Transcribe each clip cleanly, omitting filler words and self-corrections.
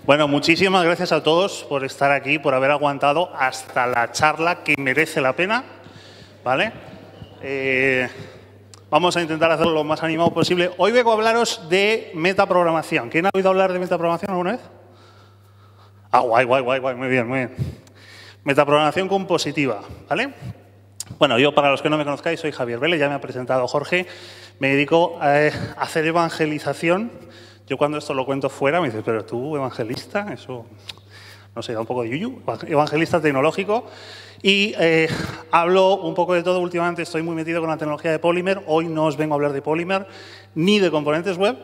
Bueno, muchísimas gracias a todos por estar aquí, por haber aguantado hasta la charla que merece la pena, ¿vale? Vamos a intentar hacerlo lo más animado posible. Hoy vengo a hablaros de metaprogramación. ¿Quién ha oído hablar de metaprogramación alguna vez? Ah, guay, muy bien, muy bien. Metaprogramación compositiva, ¿vale? Bueno, yo, para los que no me conozcáis, soy Javier Vélez, ya me ha presentado Jorge. Me dedico a hacer evangelización. Yo cuando esto lo cuento fuera me dicen, pero tú, evangelista, eso, no sé, da un poco de yuyu. Evangelista tecnológico. Y hablo un poco de todo. Últimamente estoy muy metido con la tecnología de Polymer. Hoy no os vengo a hablar de Polymer ni de componentes web,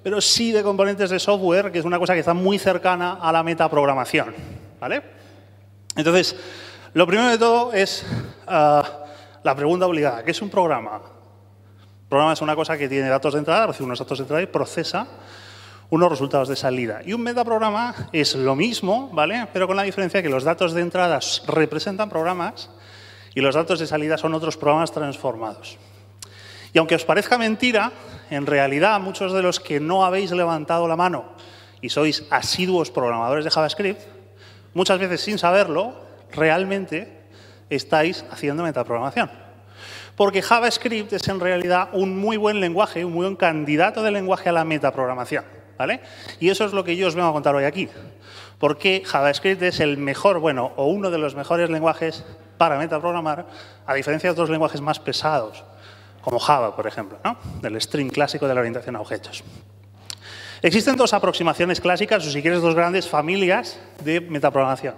pero sí de componentes de software, que es una cosa que está muy cercana a la metaprogramación, ¿vale? Entonces, lo primero de todo es la pregunta obligada. ¿Qué es un programa? Un programa es una cosa que tiene datos de entrada, recibe unos datos de entrada y procesa unos resultados de salida. Y un metaprograma es lo mismo, ¿vale? Pero con la diferencia que los datos de entrada representan programas y los datos de salida son otros programas transformados. Y aunque os parezca mentira, en realidad muchos de los que no habéis levantado la mano y sois asiduos programadores de JavaScript, muchas veces sin saberlo, realmente estáis haciendo metaprogramación. Porque JavaScript es en realidad un muy buen lenguaje, un muy buen candidato de lenguaje a la metaprogramación, ¿vale? Y eso es lo que yo os vengo a contar hoy aquí. Porque JavaScript es el mejor, bueno, o uno de los mejores lenguajes para metaprogramar, a diferencia de otros lenguajes más pesados, como Java, por ejemplo, ¿no? Del string clásico de la orientación a objetos. Existen dos aproximaciones clásicas, o si quieres, dos grandes familias de metaprogramación.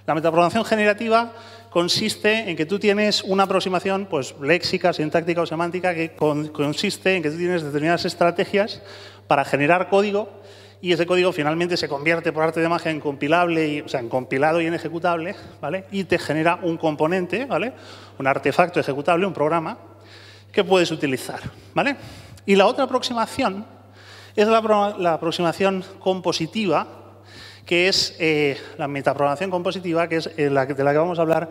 La metaprogramación generativa consiste en que tú tienes una aproximación pues, léxica, sintáctica o semántica que consiste en que tú tienes determinadas estrategias para generar código y ese código finalmente se convierte por arte de magia en compilable, o sea, en compilado y en ejecutable, ¿vale? Y te genera un componente, ¿vale? Un artefacto ejecutable, un programa que puedes utilizar, ¿vale? Y la otra aproximación es la aproximación compositiva, que es la metaprogramación compositiva, que es de la que vamos a hablar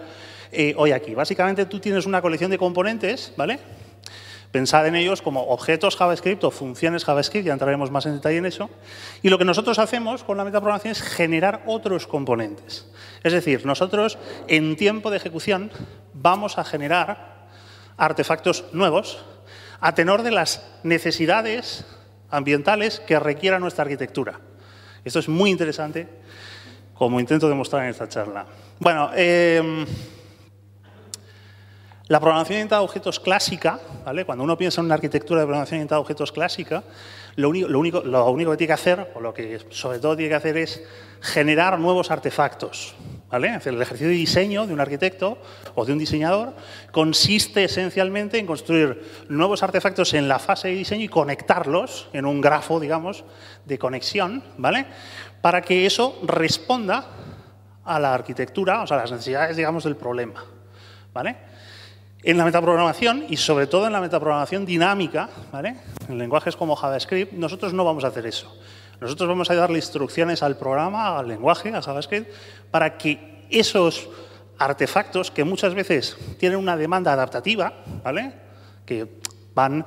hoy aquí. Básicamente, tú tienes una colección de componentes, ¿vale? Pensad en ellos como objetos JavaScript o funciones JavaScript, ya entraremos más en detalle en eso. Y lo que nosotros hacemos con la metaprogramación es generar otros componentes. Es decir, nosotros, en tiempo de ejecución, vamos a generar artefactos nuevos a tenor de las necesidades ambientales que requiera nuestra arquitectura. Esto es muy interesante, como intento demostrar en esta charla. Bueno, la programación orientada a objetos clásica, ¿vale? Cuando uno piensa en una arquitectura de programación orientada a objetos clásica, lo único que tiene que hacer, o lo que sobre todo tiene que hacer, es generar nuevos artefactos, ¿vale? Hacer el ejercicio de diseño de un arquitecto o de un diseñador consiste esencialmente en construir nuevos artefactos en la fase de diseño y conectarlos en un grafo, digamos, de conexión, ¿vale? Para que eso responda a la arquitectura, o sea, a las necesidades, digamos, del problema, ¿vale? En la metaprogramación, y sobre todo en la metaprogramación dinámica, ¿vale? En lenguajes como JavaScript, nosotros no vamos a hacer eso. Nosotros vamos a darle instrucciones al programa, al lenguaje, a JavaScript, para que esos artefactos, que muchas veces tienen una demanda adaptativa, ¿vale? Que van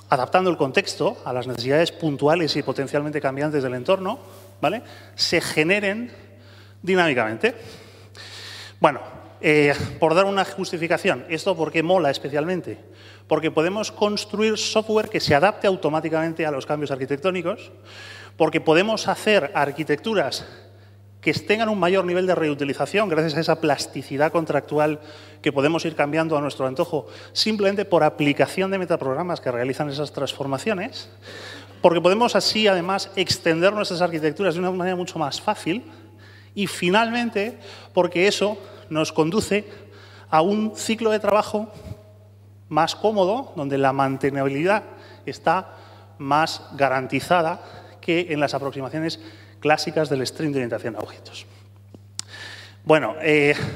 adaptando el contexto a las necesidades puntuales y potencialmente cambiantes del entorno, ¿vale? Se generen dinámicamente. Bueno, por dar una justificación, ¿esto por qué mola especialmente? Porque podemos construir software que se adapte automáticamente a los cambios arquitectónicos, porque podemos hacer arquitecturas que tengan un mayor nivel de reutilización gracias a esa plasticidad contractual que podemos ir cambiando a nuestro antojo simplemente por aplicación de metaprogramas que realizan esas transformaciones, porque podemos así, además, extender nuestras arquitecturas de una manera mucho más fácil y, finalmente, porque eso nos conduce a un ciclo de trabajo más cómodo, donde la mantenibilidad está más garantizada que en las aproximaciones clásicas del string de orientación a objetos. Bueno,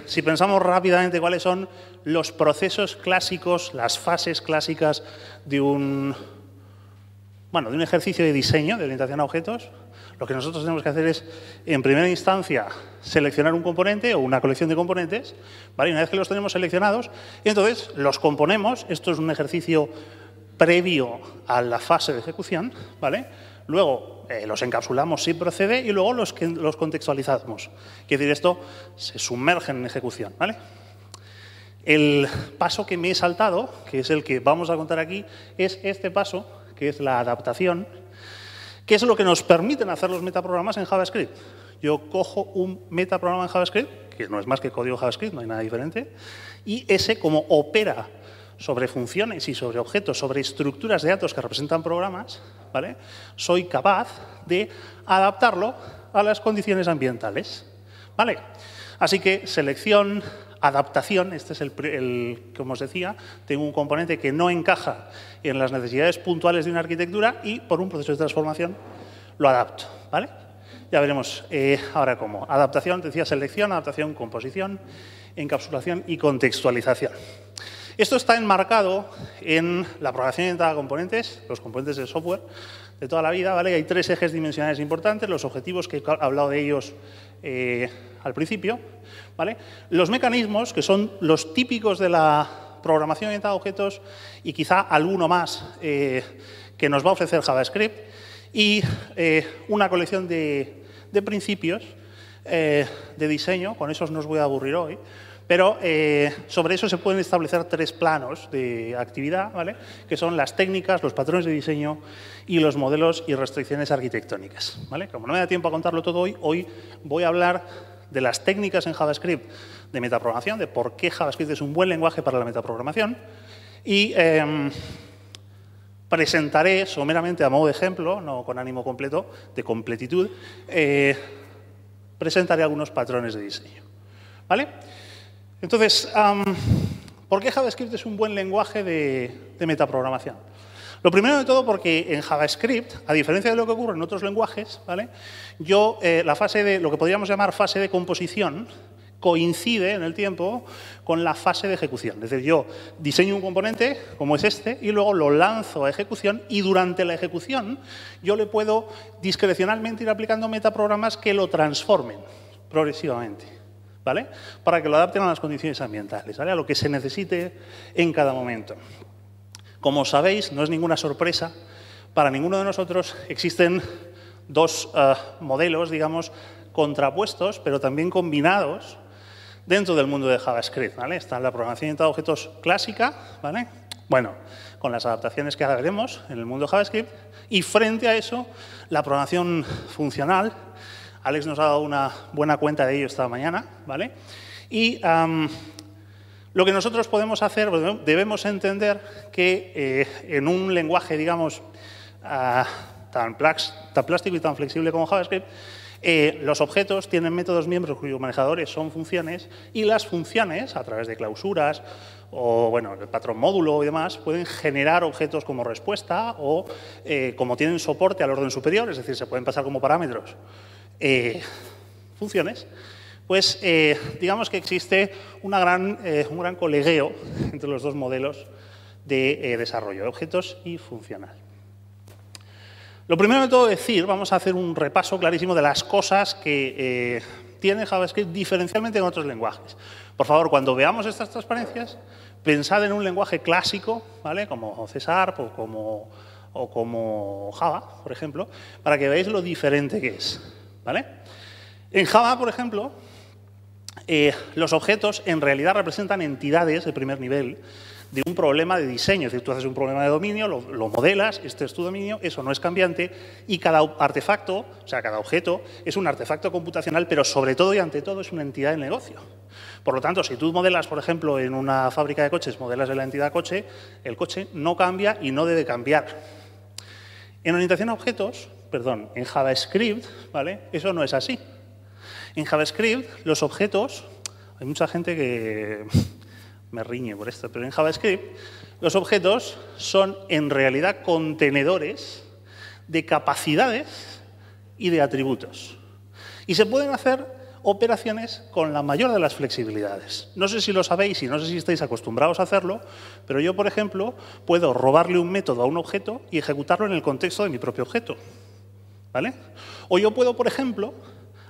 si pensamos rápidamente cuáles son los procesos clásicos, las fases clásicas de un ejercicio de diseño de orientación a objetos, lo que nosotros tenemos que hacer es, en primera instancia, seleccionar un componente o una colección de componentes, ¿vale? Y una vez que los tenemos seleccionados, entonces los componemos. Esto es un ejercicio previo a la fase de ejecución, ¿vale? Luego los encapsulamos si procede y luego los contextualizamos. Quiere decir, esto se sumerge en ejecución, ¿vale? El paso que me he saltado, que es el que vamos a contar aquí, es este paso, que es la adaptación, que es lo que nos permiten hacer los metaprogramas en JavaScript. Yo cojo un metaprograma en JavaScript, que no es más que código JavaScript, no hay nada diferente, y ese, como opera sobre funciones y sobre objetos, sobre estructuras de datos que representan programas, ¿vale? Soy capaz de adaptarlo a las condiciones ambientales, ¿vale? Así que selección, adaptación, este es como os decía, tengo un componente que no encaja en las necesidades puntuales de una arquitectura y por un proceso de transformación lo adapto, ¿vale? Ya veremos ahora cómo. Adaptación, decía selección, adaptación, composición, encapsulación y contextualización. Esto está enmarcado en la programación orientada a componentes, los componentes del software de toda la vida, ¿vale? Hay 3 ejes dimensionales importantes, los objetivos que he hablado de ellos al principio, ¿vale? Los mecanismos, que son los típicos de la programación orientada a objetos y quizá alguno más que nos va a ofrecer JavaScript, y una colección de principios de diseño, con esos no os voy a aburrir hoy, pero sobre eso se pueden establecer 3 planos de actividad, ¿vale? Que son las técnicas, los patrones de diseño y los modelos y restricciones arquitectónicas, ¿vale? Como no me da tiempo a contarlo todo hoy voy a hablar de las técnicas en JavaScript de metaprogramación, de por qué JavaScript es un buen lenguaje para la metaprogramación, y presentaré someramente a modo de ejemplo, no con ánimo completo, de completitud, presentaré algunos patrones de diseño, ¿vale? Entonces, ¿por qué JavaScript es un buen lenguaje de metaprogramación? Lo primero de todo porque en JavaScript, a diferencia de lo que ocurre en otros lenguajes, ¿vale? La fase de lo que podríamos llamar fase de composición coincide en el tiempo con la fase de ejecución. Es decir, yo diseño un componente, como es este, y luego lo lanzo a ejecución, y durante la ejecución yo le puedo discrecionalmente ir aplicando metaprogramas que lo transformen progresivamente, ¿vale? Para que lo adapten a las condiciones ambientales, ¿vale? A lo que se necesite en cada momento. Como sabéis, no es ninguna sorpresa, para ninguno de nosotros existen 2 modelos, digamos, contrapuestos, pero también combinados dentro del mundo de JavaScript, ¿vale? Está la programación orientada a objetos clásica, ¿vale? Bueno, con las adaptaciones que ahora veremos en el mundo de JavaScript, y frente a eso, la programación funcional. Alex nos ha dado una buena cuenta de ello esta mañana, ¿vale? Y lo que nosotros podemos hacer, debemos entender que en un lenguaje, digamos, tan plástico y tan flexible como JavaScript, los objetos tienen métodos miembros cuyos manejadores son funciones, y las funciones, a través de clausuras o bueno, el patrón módulo y demás, pueden generar objetos como respuesta o como tienen soporte al orden superior, es decir, se pueden pasar como parámetros funciones, pues digamos que existe un gran colegueo entre los 2 modelos de desarrollo de objetos y funcional. Lo primero de todo decir, vamos a hacer un repaso clarísimo de las cosas que tiene JavaScript diferencialmente en otros lenguajes. Por favor, cuando veamos estas transparencias, pensad en un lenguaje clásico, ¿vale? Como C# o como Java, por ejemplo, para que veáis lo diferente que es, ¿vale? En Java, por ejemplo, los objetos en realidad representan entidades de primer nivel de un problema de diseño. Es decir, tú haces un problema de dominio, lo modelas, este es tu dominio, eso no es cambiante, y cada artefacto, o sea, cada objeto, es un artefacto computacional, pero sobre todo y ante todo es una entidad del negocio. Por lo tanto, si tú modelas, por ejemplo, en una fábrica de coches, modelas de la entidad coche, el coche no cambia y no debe cambiar. En orientación a objetos, en JavaScript, ¿vale? Eso no es así. En JavaScript, los objetos, hay mucha gente que me riñe por esto, pero en JavaScript los objetos son en realidad contenedores de capacidades y de atributos. Y se pueden hacer operaciones con la mayor de las flexibilidades. No sé si lo sabéis y no sé si estáis acostumbrados a hacerlo, pero yo, por ejemplo, puedo robarle un método a un objeto y ejecutarlo en el contexto de mi propio objeto, ¿vale? O yo puedo, por ejemplo,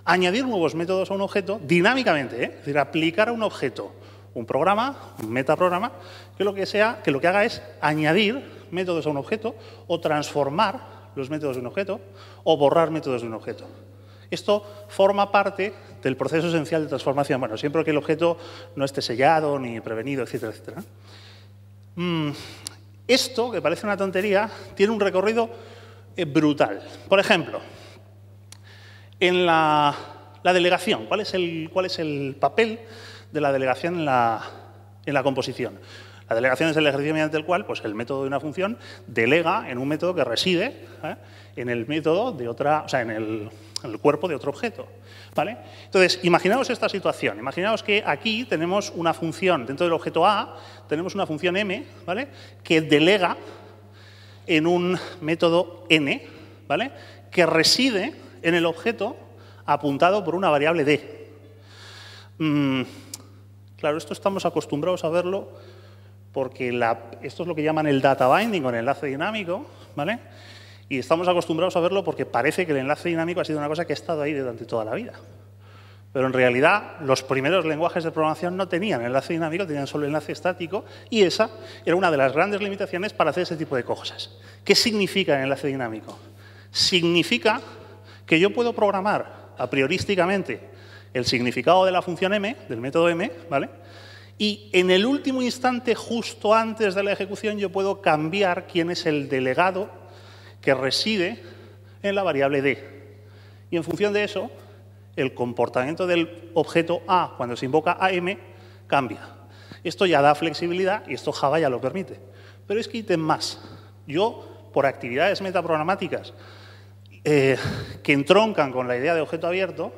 añadir nuevos métodos a un objeto dinámicamente, es decir, aplicar a un objeto un programa, un metaprograma, que lo que haga es añadir métodos a un objeto o transformar los métodos de un objeto o borrar métodos de un objeto. Esto forma parte del proceso esencial de transformación, bueno, siempre que el objeto no esté sellado ni prevenido, etcétera, etcétera. Esto, que parece una tontería, tiene un recorrido brutal. Por ejemplo, en la delegación, ¿cuál es el papel de la delegación en la composición? La delegación es el ejercicio mediante el cual pues, el método de una función delega en un método que reside en el método de otra, o sea, en el cuerpo de otro objeto. ¿Vale? Entonces, imaginaos esta situación. Imaginaos que aquí tenemos una función, dentro del objeto A, tenemos una función m, ¿vale? Que delega en un método n, ¿vale? Que reside en el objeto apuntado por una variable d. Claro, esto estamos acostumbrados a verlo porque esto es lo que llaman el data binding o el enlace dinámico, ¿vale? Y estamos acostumbrados a verlo porque parece que el enlace dinámico ha sido una cosa que ha estado ahí durante toda la vida. Pero en realidad los primeros lenguajes de programación no tenían enlace dinámico, tenían solo enlace estático y esa era una de las grandes limitaciones para hacer ese tipo de cosas. ¿Qué significa el enlace dinámico? Significa que yo puedo programar a priorísticamente el significado de la función m, del método m, ¿vale? Y en el último instante, justo antes de la ejecución, yo puedo cambiar quién es el delegado que reside en la variable d. Y en función de eso, el comportamiento del objeto A cuando se invoca a m cambia. Esto ya da flexibilidad y esto Java ya lo permite. Pero es que ítem más. Yo, por actividades metaprogramáticas que entroncan con la idea de objeto abierto,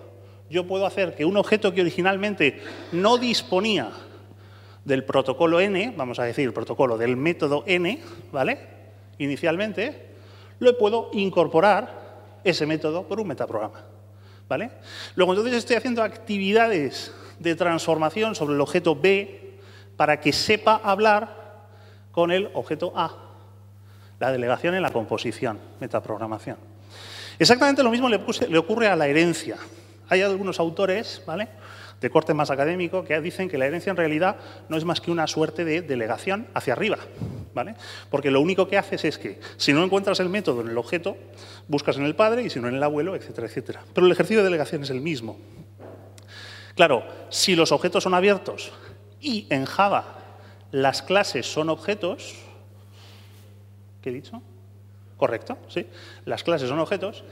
yo puedo hacer que un objeto que originalmente no disponía del protocolo n, vamos a decir, el protocolo del método n, ¿vale? Inicialmente, lo puedo incorporar ese método por un metaprograma, ¿vale? Luego, entonces, estoy haciendo actividades de transformación sobre el objeto B para que sepa hablar con el objeto A. La delegación en la composición, metaprogramación. Exactamente lo mismo le ocurre a la herencia. Hay algunos autores, ¿vale?, de corte más académico, que dicen que la herencia en realidad no es más que una suerte de delegación hacia arriba, ¿vale? Porque lo único que haces es que, si no encuentras el método en el objeto, buscas en el padre y si no en el abuelo, etcétera, etcétera. Pero el ejercicio de delegación es el mismo. Claro, si los objetos son abiertos y en Java las clases son objetos, ¿qué he dicho? Correcto, sí. Las clases son objetos.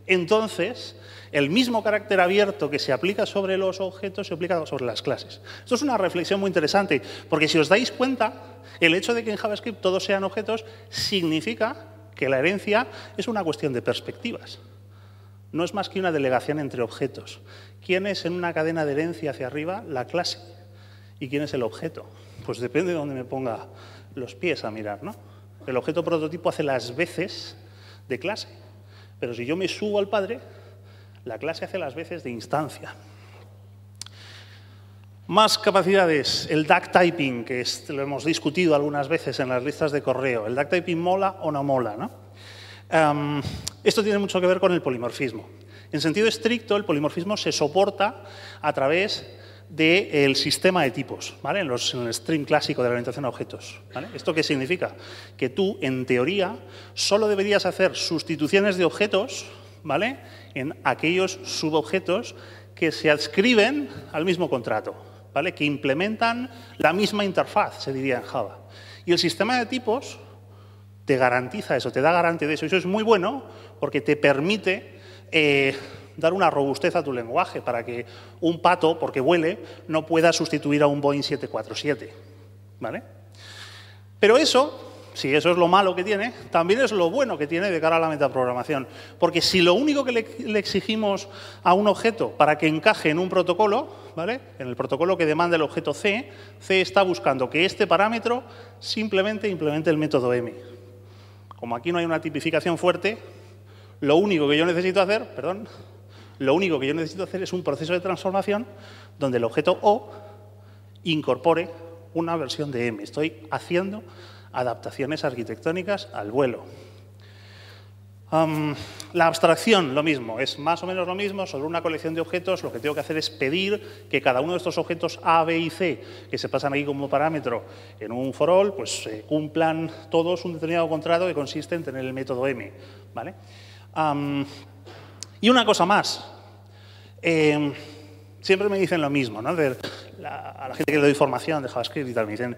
Entonces, el mismo carácter abierto que se aplica sobre los objetos se aplica sobre las clases. Esto es una reflexión muy interesante, porque si os dais cuenta, el hecho de que en JavaScript todos sean objetos significa que la herencia es una cuestión de perspectivas. No es más que una delegación entre objetos. ¿Quién es en una cadena de herencia hacia arriba? La clase. ¿Y quién es el objeto? Pues depende de dónde me ponga los pies a mirar, ¿no? El objeto prototipo hace las veces de clase, pero si yo me subo al padre, la clase hace las veces de instancia. Más capacidades, el duck typing, que lo hemos discutido algunas veces en las listas de correo. ¿El duck typing mola o no mola, no? Esto tiene mucho que ver con el polimorfismo. En sentido estricto, el polimorfismo se soporta a través del sistema de tipos, ¿vale? En el string clásico de la orientación a objetos, ¿vale? ¿Esto qué significa? Que tú, en teoría, solo deberías hacer sustituciones de objetos, ¿vale?, en aquellos subobjetos que se adscriben al mismo contrato, ¿vale?, que implementan la misma interfaz, se diría en Java. Y el sistema de tipos te garantiza eso, te da garantía de eso. Eso es muy bueno porque te permite dar una robustez a tu lenguaje para que un pato, porque vuele, no pueda sustituir a un Boeing 747, ¿vale? Pero eso, si eso es lo malo que tiene, también es lo bueno que tiene de cara a la metaprogramación. Porque si lo único que le exigimos a un objeto para que encaje en un protocolo, ¿vale?, en el protocolo que demanda el objeto C, C está buscando que este parámetro simplemente implemente el método M. Como aquí no hay una tipificación fuerte, lo único que yo necesito hacer, es un proceso de transformación donde el objeto O incorpore una versión de M. Estoy haciendo adaptaciones arquitectónicas al vuelo. La abstracción, lo mismo, es más o menos lo mismo. Sobre una colección de objetos, lo que tengo que hacer es pedir que cada uno de estos objetos A, B y C, que se pasan aquí como parámetro en un for all, pues cumplan todos un determinado contrato que consiste en tener el método M, ¿vale? Y una cosa más. Siempre me dicen lo mismo, ¿no? A la gente que le doy formación de JavaScript y tal, me dicen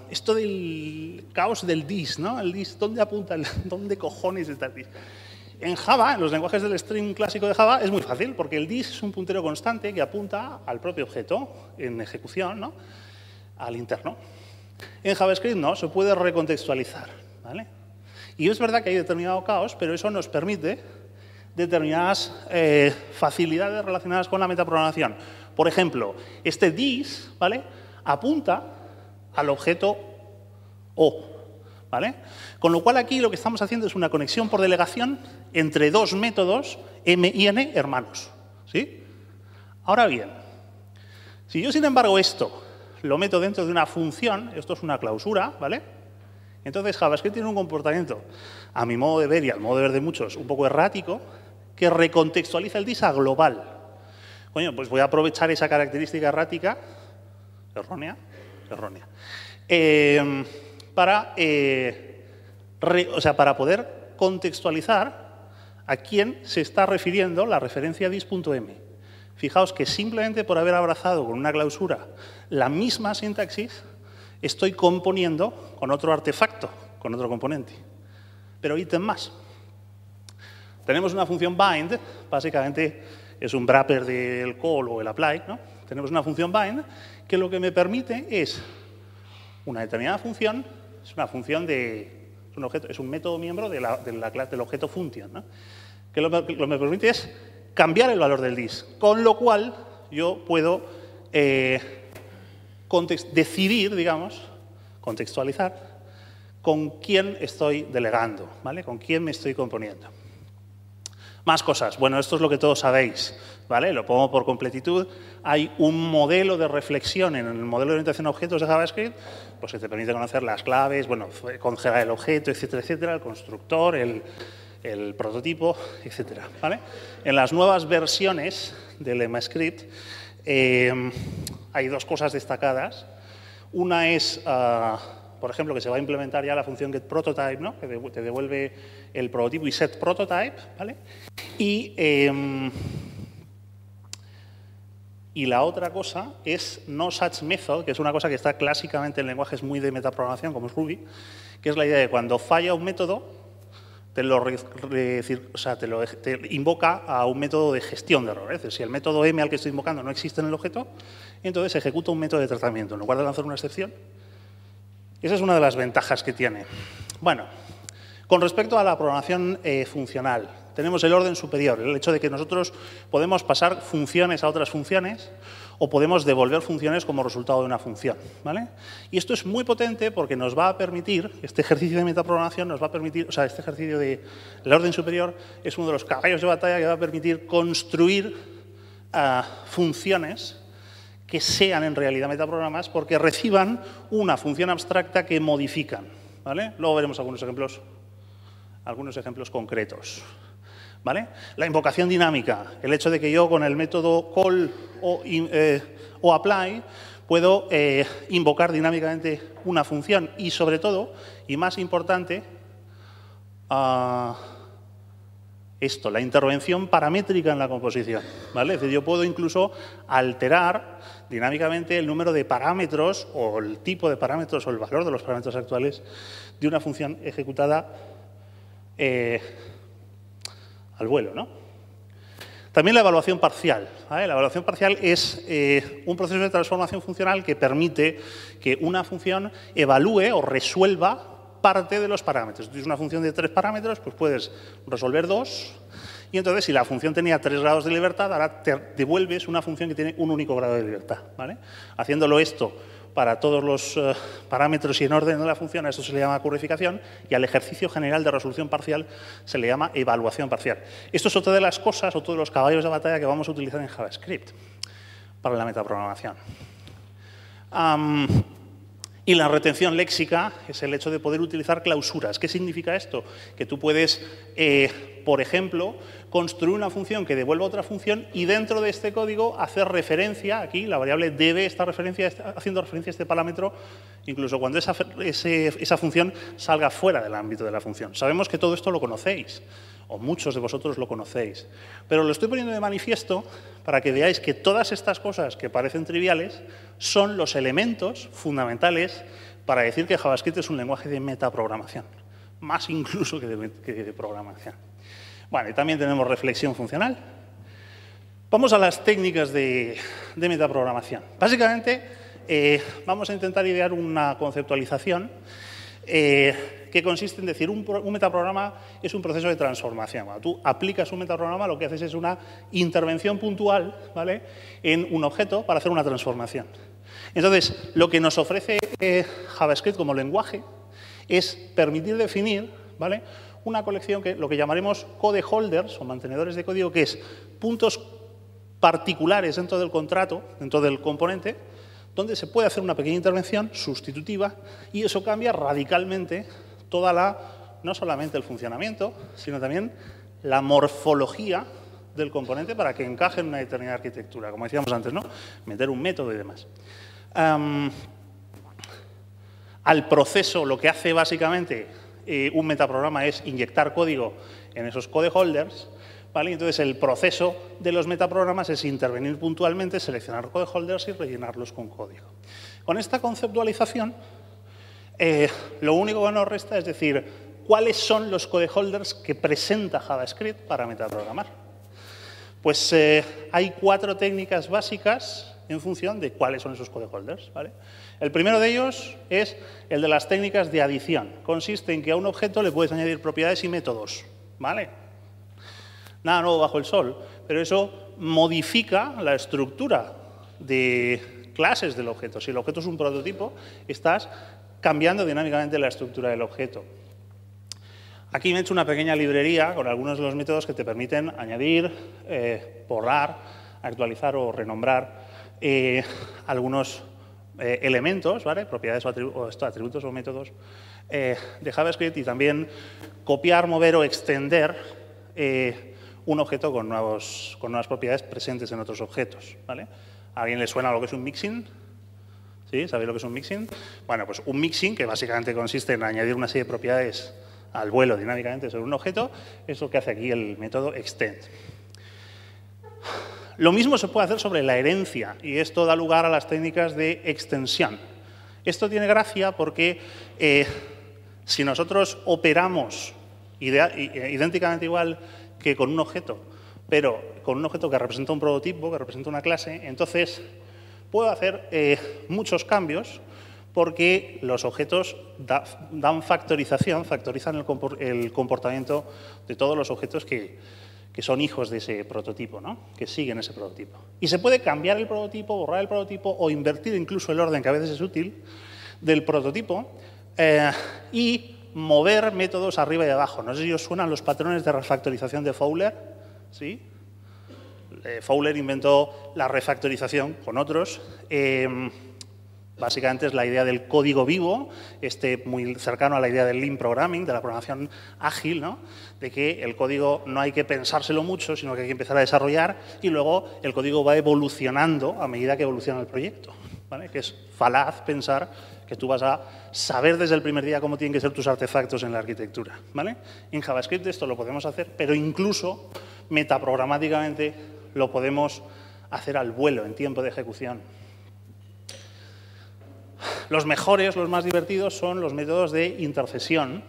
esto del caos del dis, ¿no? El dis, ¿dónde apunta? ¿Dónde cojones está el dis? En Java, en los lenguajes del string clásico de Java, es muy fácil, porque el dis es un puntero constante que apunta al propio objeto en ejecución, ¿no? Al interno. En JavaScript no, se puede recontextualizar, ¿vale? Y es verdad que hay determinado caos, pero eso nos permite determinadas facilidades relacionadas con la metaprogramación. Por ejemplo, este dis, ¿vale?, apunta al objeto O, ¿vale? Con lo cual aquí lo que estamos haciendo es una conexión por delegación entre dos métodos M y N hermanos, ¿sí? Ahora bien, si yo, sin embargo, esto lo meto dentro de una función, esto es una clausura, ¿vale? Entonces JavaScript tiene un comportamiento, a mi modo de ver y al modo de ver de muchos, un poco errático, que recontextualiza el dis a global. Coño, pues voy a aprovechar esa característica errática, errónea, para poder contextualizar a quién se está refiriendo la referencia dis.m. Fijaos que simplemente por haber abrazado con una clausura la misma sintaxis, estoy componiendo con otro artefacto, con otro componente. Pero ítem más. Tenemos una función bind, básicamente es un wrapper del call o el apply, ¿no? Tenemos una función bind que lo que me permite es una determinada función, es una función de, es un método miembro del objeto function, ¿no? Que lo que me permite es cambiar el valor del dis, con lo cual yo puedo decidir, digamos, contextualizar con quién estoy delegando, ¿vale? Con quién me estoy componiendo. Más cosas. Bueno, esto es lo que todos sabéis, ¿vale? Lo pongo por completitud. Hay un modelo de reflexión en el modelo de orientación a objetos de JavaScript, pues que te permite conocer las claves, bueno, congelar el objeto, etcétera, etcétera, el constructor, el prototipo, etcétera, ¿vale? En las nuevas versiones del EMAScript hay dos cosas destacadas. Una es, por ejemplo, que se va a implementar ya la función getPrototype, ¿no? Que te devuelve el prototipo y setPrototype, ¿vale? Y la otra cosa es noSuchMethod, que es una cosa que está clásicamente en lenguajes muy de metaprogramación, como es Ruby, que es la idea de cuando falla un método, te invoca a un método de gestión de errores. Es decir, si el método M al que estoy invocando no existe en el objeto, entonces ejecuta un método de tratamiento, en lugar de lanzar una excepción. Esa es una de las ventajas que tiene. Bueno, con respecto a la programación funcional, tenemos el orden superior, el hecho de que nosotros podemos pasar funciones a otras funciones o podemos devolver funciones como resultado de una función, ¿vale? Y esto es muy potente porque nos va a permitir, este ejercicio de metaprogramación nos va a permitir, o sea, este ejercicio del orden superior es uno de los caballos de batalla que va a permitir construir funciones que sean en realidad metaprogramas porque reciban una función abstracta que modifican, ¿vale? Luego veremos algunos ejemplos concretos, ¿vale? La invocación dinámica, el hecho de que yo con el método call o apply puedo invocar dinámicamente una función y sobre todo, y más importante, la intervención paramétrica en la composición, ¿vale? Es decir, yo puedo incluso alterar dinámicamente el número de parámetros o el tipo de parámetros o el valor de los parámetros actuales de una función ejecutada al vuelo, ¿no? También la evaluación parcial, ¿vale? La evaluación parcial es un proceso de transformación funcional que permite que una función evalúe o resuelva parte de los parámetros. Si tienes una función de 3 parámetros, pues puedes resolver 2. Y entonces, si la función tenía 3 grados de libertad, ahora te devuelves una función que tiene un único grado de libertad, ¿vale? Haciéndolo esto para todos los parámetros y en orden de la función, a esto se le llama currificación, y al ejercicio general de resolución parcial se le llama evaluación parcial. Esto es otra de las cosas, otro de los caballos de batalla que vamos a utilizar en JavaScript para la metaprogramación. Y la retención léxica es el hecho de poder utilizar clausuras. ¿Qué significa esto? Que tú puedes, por ejemplo, construir una función que devuelva otra función y dentro de este código hacer referencia, aquí la variable debe estar haciendo referencia a este parámetro, incluso cuando esa función salga fuera del ámbito de la función. Sabemos que todo esto lo conocéis, o muchos de vosotros lo conocéis, pero lo estoy poniendo de manifiesto para que veáis que todas estas cosas que parecen triviales son los elementos fundamentales para decir que JavaScript es un lenguaje de metaprogramación, más incluso que de programación. Bueno, y también tenemos reflexión funcional. Vamos a las técnicas de metaprogramación. Básicamente, vamos a intentar idear una conceptualización que consiste en decir un metaprograma es un proceso de transformación. Cuando tú aplicas un metaprograma, lo que haces es una intervención puntual, ¿vale?, en un objeto para hacer una transformación. Entonces, lo que nos ofrece JavaScript como lenguaje es permitir definir, ¿vale?, una colección que lo que llamaremos code holders o mantenedores de código, que es puntos particulares dentro del contrato, dentro del componente, donde se puede hacer una pequeña intervención sustitutiva y eso cambia radicalmente no solamente el funcionamiento, sino también la morfología del componente para que encaje en una determinada arquitectura, como decíamos antes, ¿no? Meter un método y demás. Al proceso, lo que hace básicamente un metaprograma es inyectar código en esos code holders, ¿vale? Entonces, el proceso de los metaprogramas es intervenir puntualmente, seleccionar code holders y rellenarlos con código. Con esta conceptualización, lo único que nos resta es decir cuáles son los code holders que presenta JavaScript para metaprogramar. Pues hay 4 técnicas básicas en función de cuáles son esos code holders, ¿vale? El primero de ellos es el de las técnicas de adición. Consiste en que a un objeto le puedes añadir propiedades y métodos, ¿vale? Nada nuevo bajo el sol, pero eso modifica la estructura de clases del objeto. Si el objeto es un prototipo, estás cambiando dinámicamente la estructura del objeto. Aquí me he hecho una pequeña librería con algunos de los métodos que te permiten añadir, borrar, actualizar o renombrar algunos elementos, ¿vale?, propiedades o atributos o métodos de JavaScript, y también copiar, mover o extender un objeto con nuevas propiedades presentes en otros objetos, ¿vale? ¿A alguien le suena lo que es un mixin? ¿Sí? ¿Sabéis lo que es un mixin? Bueno, pues un mixin, que básicamente consiste en añadir una serie de propiedades al vuelo dinámicamente sobre un objeto, es lo que hace aquí el método extend. Lo mismo se puede hacer sobre la herencia, y esto da lugar a las técnicas de extensión. Esto tiene gracia porque si nosotros operamos idénticamente igual que con un objeto, pero con un objeto que representa un prototipo, que representa una clase, entonces puedo hacer muchos cambios porque los objetos dan factorizan el comportamiento de todos los objetos que son hijos de ese prototipo, ¿no?, que siguen ese prototipo. Y se puede cambiar el prototipo, borrar el prototipo o invertir incluso el orden, que a veces es útil, del prototipo y mover métodos arriba y abajo. No sé si os suenan los patrones de refactorización de Fowler, ¿sí? Fowler inventó la refactorización con otros. Básicamente es la idea del código vivo, muy cercano a la idea del lean programming, de la programación ágil, ¿no?, de que el código no hay que pensárselo mucho, sino que hay que empezar a desarrollar y luego el código va evolucionando a medida que evoluciona el proyecto, ¿vale? Que es falaz pensar que tú vas a saber desde el primer día cómo tienen que ser tus artefactos en la arquitectura, ¿vale? En JavaScript esto lo podemos hacer, pero incluso metaprogramáticamente lo podemos hacer al vuelo, en tiempo de ejecución. Los mejores, los más divertidos, son los métodos de intercesión,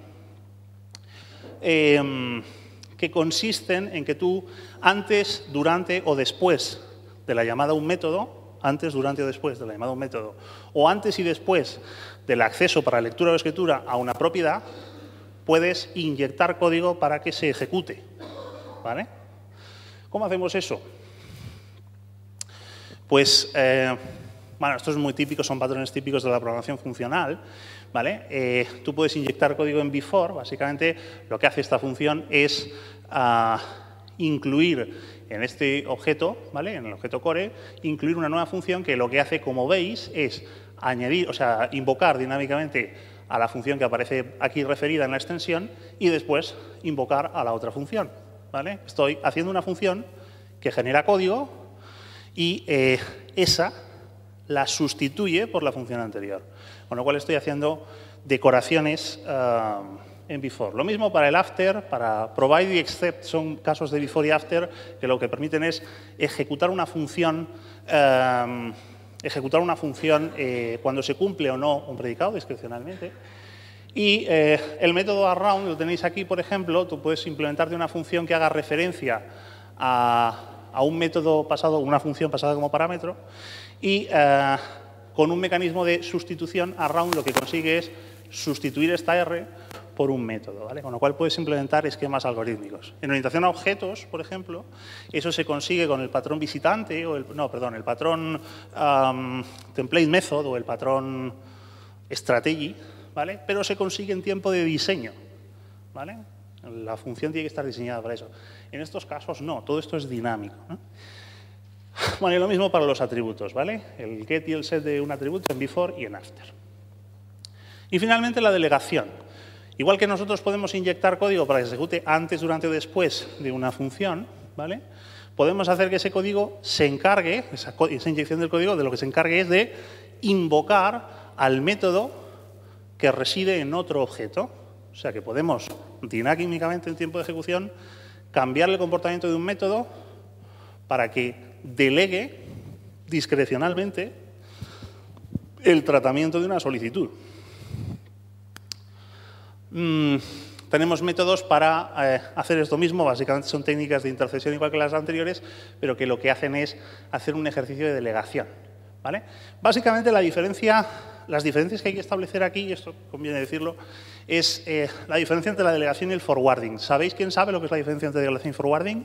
que consisten en que tú antes, durante o después de la llamada a un método, antes, durante o después de la llamada a un método, o antes y después del acceso para lectura o escritura a una propiedad, puedes inyectar código para que se ejecute, ¿vale? ¿Cómo hacemos eso? Pues bueno, esto es muy típico, son patrones típicos de la programación funcional, ¿vale? Tú puedes inyectar código en before, básicamente lo que hace esta función es incluir en este objeto, ¿vale?, en el objeto core, incluir una nueva función que lo que hace, como veis, es añadir, o sea, invocar dinámicamente a la función que aparece aquí referida en la extensión y después invocar a la otra función, ¿vale? Estoy haciendo una función que genera código y esa la sustituye por la función anterior. Con lo cual estoy haciendo decoraciones en before. Lo mismo para el after, para provide y except, son casos de before y after que lo que permiten es ejecutar una función cuando se cumple o no un predicado discrecionalmente. Y el método around lo tenéis aquí, por ejemplo, tú puedes implementarte una función que haga referencia a un método pasado, una función pasada como parámetro, y con un mecanismo de sustitución, around lo que consigue es sustituir esta R por un método, ¿vale? Con lo cual puedes implementar esquemas algorítmicos. En orientación a objetos, por ejemplo, eso se consigue con el patrón visitante, o el patrón template method o el patrón strategy, ¿vale? Pero se consigue en tiempo de diseño, ¿vale? La función tiene que estar diseñada para eso. En estos casos no, todo esto es dinámico, ¿no? Bueno, y lo mismo para los atributos, ¿vale? El get y el set de un atributo en before y en after. Y finalmente la delegación. Igual que nosotros podemos inyectar código para que se ejecute antes, durante o después de una función, ¿vale? Podemos hacer que ese código se encargue, esa inyección del código, de lo que se encargue es de invocar al método que reside en otro objeto. O sea que podemos dinámicamente en tiempo de ejecución cambiar el comportamiento de un método para que delegue discrecionalmente el tratamiento de una solicitud. Tenemos métodos para hacer esto mismo, básicamente son técnicas de intercesión igual que las anteriores, pero que lo que hacen es hacer un ejercicio de delegación, ¿vale? Básicamente las diferencias que hay que establecer aquí, y esto conviene decirlo, es la diferencia entre la delegación y el forwarding. ¿Sabéis quién sabe lo que es la diferencia entre delegación y forwarding?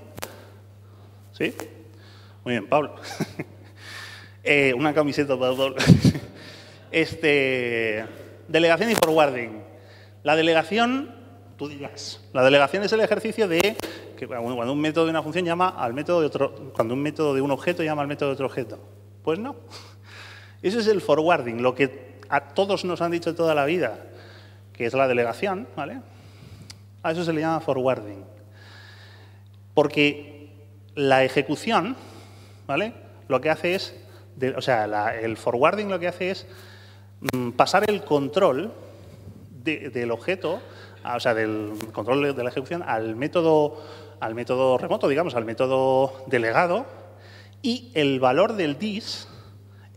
¿Sí? Muy bien, Pablo. Una camiseta para Pablo. Delegación y forwarding. La delegación, tú dirás, la delegación es el ejercicio de que cuando un método de una función llama al método de otro, cuando un método de un objeto llama al método de otro objeto. Pues no. Eso es el forwarding, lo que a todos nos han dicho toda la vida, que es la delegación, ¿vale? A eso se le llama forwarding. Porque la ejecución, ¿vale? Lo que hace es, el forwarding lo que hace es pasar el control del objeto, o sea, del control de la ejecución al método remoto, digamos, al método delegado, y el valor del dis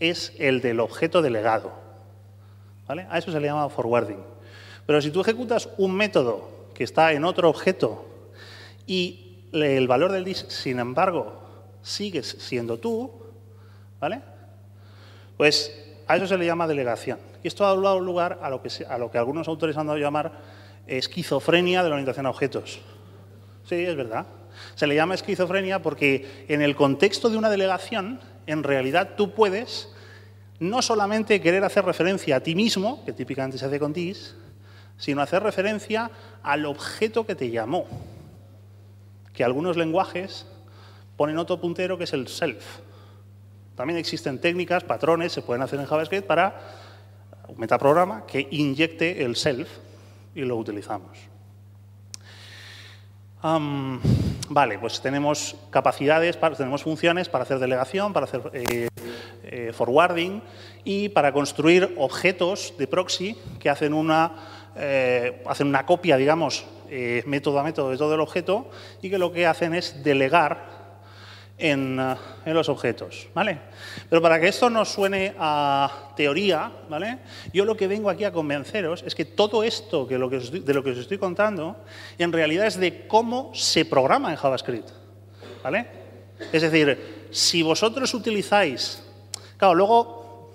es el del objeto delegado, ¿vale? A eso se le llama forwarding. Pero si tú ejecutas un método que está en otro objeto y el valor del dis, sin embargo, sigues siendo tú, ¿vale? Pues a eso se le llama delegación. Y esto ha dado lugar a lo que algunos autores han dado a llamar esquizofrenia de la orientación a objetos. Sí, es verdad. Se le llama esquizofrenia porque en el contexto de una delegación, en realidad tú puedes no solamente querer hacer referencia a ti mismo, que típicamente se hace con dis, sino hacer referencia al objeto que te llamó. Que algunos lenguajes ponen otro puntero que es el self. También existen técnicas, patrones, se pueden hacer en JavaScript para un metaprograma que inyecte el self y lo utilizamos. Vale, pues tenemos capacidades, tenemos funciones para hacer delegación, para hacer forwarding y para construir objetos de proxy que hacen una copia, digamos, método a método de todo el objeto y que lo que hacen es delegar en los objetos, ¿vale? Pero para que esto no suene a teoría, ¿vale? Yo lo que vengo aquí a convenceros es que todo esto de lo que os estoy contando en realidad es de cómo se programa en JavaScript, ¿vale? Es decir, si vosotros utilizáis... Claro, luego...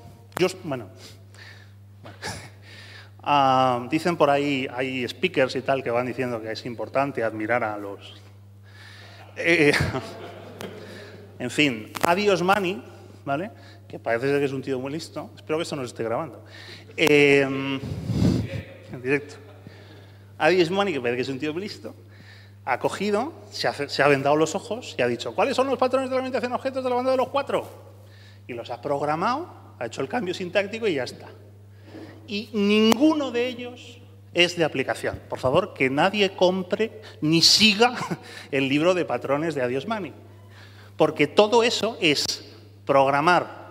dicen por ahí, hay speakers y tal que van diciendo que es importante admirar a los... En fin, Adi Osmani, ¿vale? Que parece ser que es un tío muy listo. Espero que esto no se esté grabando. En directo. Adi Osmani, que parece que es un tío muy listo, ha cogido, se ha vendado los ojos y ha dicho, ¿cuáles son los patrones de la orientación a objetos de la banda de los 4? Y los ha programado ha hecho el cambio sintáctico y ya está. Y ninguno de ellos es de aplicación. Por favor, que nadie compre ni siga el libro de patrones de Adios Mani. Porque todo eso es programar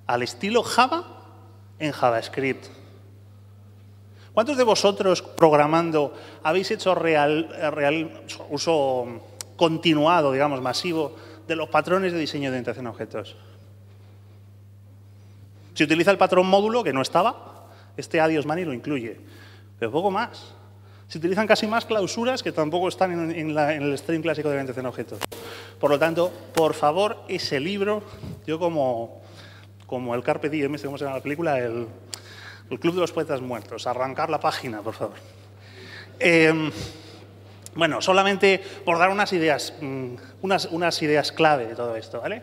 al estilo Java en JavaScript. ¿Cuántos de vosotros programando habéis hecho uso continuado, digamos, masivo, de los patrones de diseño de orientación a objetos? Se utiliza el patrón módulo, que no estaba, este Adios Mani lo incluye, pero poco más. Se utilizan casi más clausuras que tampoco están en el stream clásico de orientación a objetos. Por lo tanto, por favor, ese libro, yo como el Carpe Diem, ¿cómo se llama la película? El Club de los Poetas Muertos. Arrancar la página, por favor. Bueno, solamente por dar unas ideas clave de todo esto, ¿vale?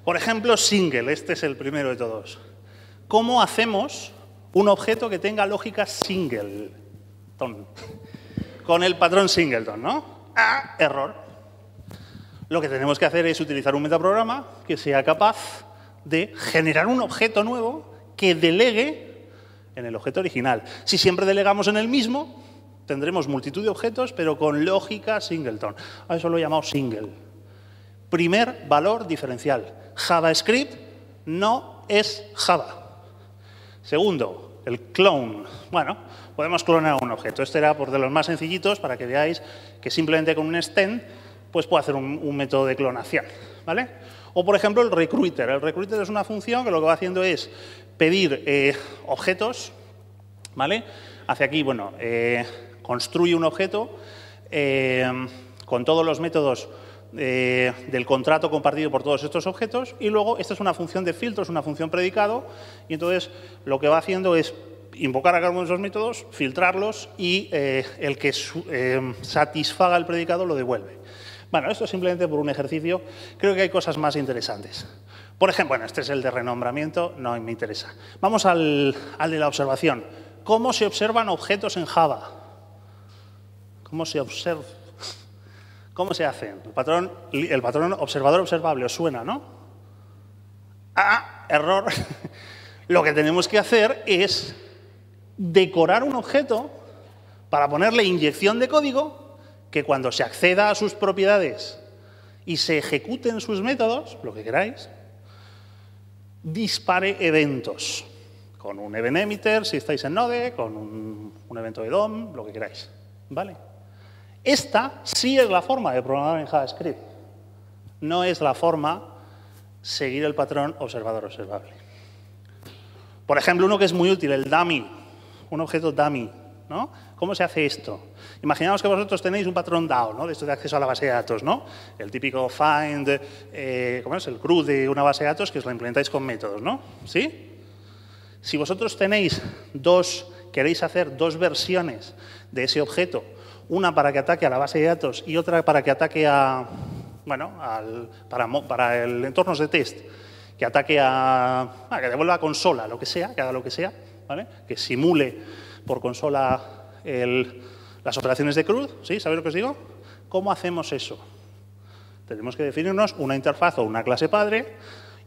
Por ejemplo, single, este es el primero de todos. ¿Cómo hacemos un objeto que tenga lógica singleton? Con el patrón singleton, ¿no? Error. Lo que tenemos que hacer es utilizar un metaprograma que sea capaz de generar un objeto nuevo que delegue en el objeto original. Si siempre delegamos en el mismo, tendremos multitud de objetos, pero con lógica singleton. A eso lo he llamado single. Primer valor diferencial. JavaScript no es Java. Segundo, el clone. Bueno, podemos clonar un objeto. Este era por de los más sencillitos para que veáis que simplemente con un extend pues puedo hacer un método de clonación, ¿vale? O, por ejemplo, el recruiter. El recruiter es una función que lo que va haciendo es pedir objetos, ¿vale? Hacia aquí, bueno, construye un objeto con todos los métodos del contrato compartido por todos estos objetos y luego esta es una función de filtro, es una función predicado y entonces lo que va haciendo es invocar a cada uno de esos métodos, filtrarlos y el que satisfaga el predicado lo devuelve. Bueno, esto es simplemente por un ejercicio. Creo que hay cosas más interesantes. Por ejemplo, bueno, este es el de renombramiento, no me interesa. Vamos al de la observación. ¿Cómo se observan objetos en Java? ¿Cómo se observa? ¿Cómo se hacen? El patrón observador observable, ¿os suena, no? Error. Lo que tenemos que hacer es decorar un objeto para ponerle inyección de código que cuando se acceda a sus propiedades y se ejecuten sus métodos, lo que queráis, dispare eventos. Con un event emitter, si estáis en Node, con un evento de DOM, lo que queráis. ¿Vale? Esta sí es la forma de programar en JavaScript. No es la forma seguir el patrón observador observable. Por ejemplo, uno que es muy útil, el dummy. Un objeto dummy, ¿no? ¿Cómo se hace esto? Imaginaos que vosotros tenéis un patrón DAO, ¿no? De esto de acceso a la base de datos, ¿no? El típico find, ¿cómo es? El CRUD de una base de datos que os la implementáis con métodos, ¿no? ¿Sí? Si vosotros queréis hacer dos versiones de ese objeto, una para que ataque a la base de datos y otra para que ataque para el entornos de test, que ataque que devuelva a consola, lo que sea, que haga lo que sea, ¿vale? Que simule por consola las operaciones de CRUD, ¿sí? ¿Sabéis lo que os digo? ¿Cómo hacemos eso? Tenemos que definirnos una interfaz o una clase padre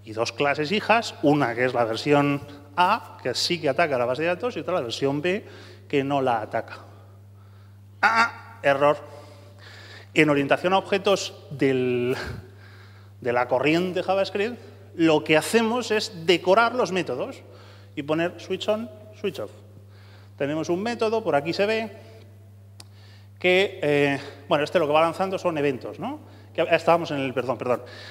y dos clases hijas, una que es la versión A, que sí que ataca a la base de datos, y otra la versión B, que no la ataca. Error. En orientación a objetos de la corriente JavaScript, lo que hacemos es decorar los métodos y poner switch on, switch off. Tenemos un método, por aquí se ve, que, este lo que va lanzando son eventos, ¿no? Estábamos en el, perdón.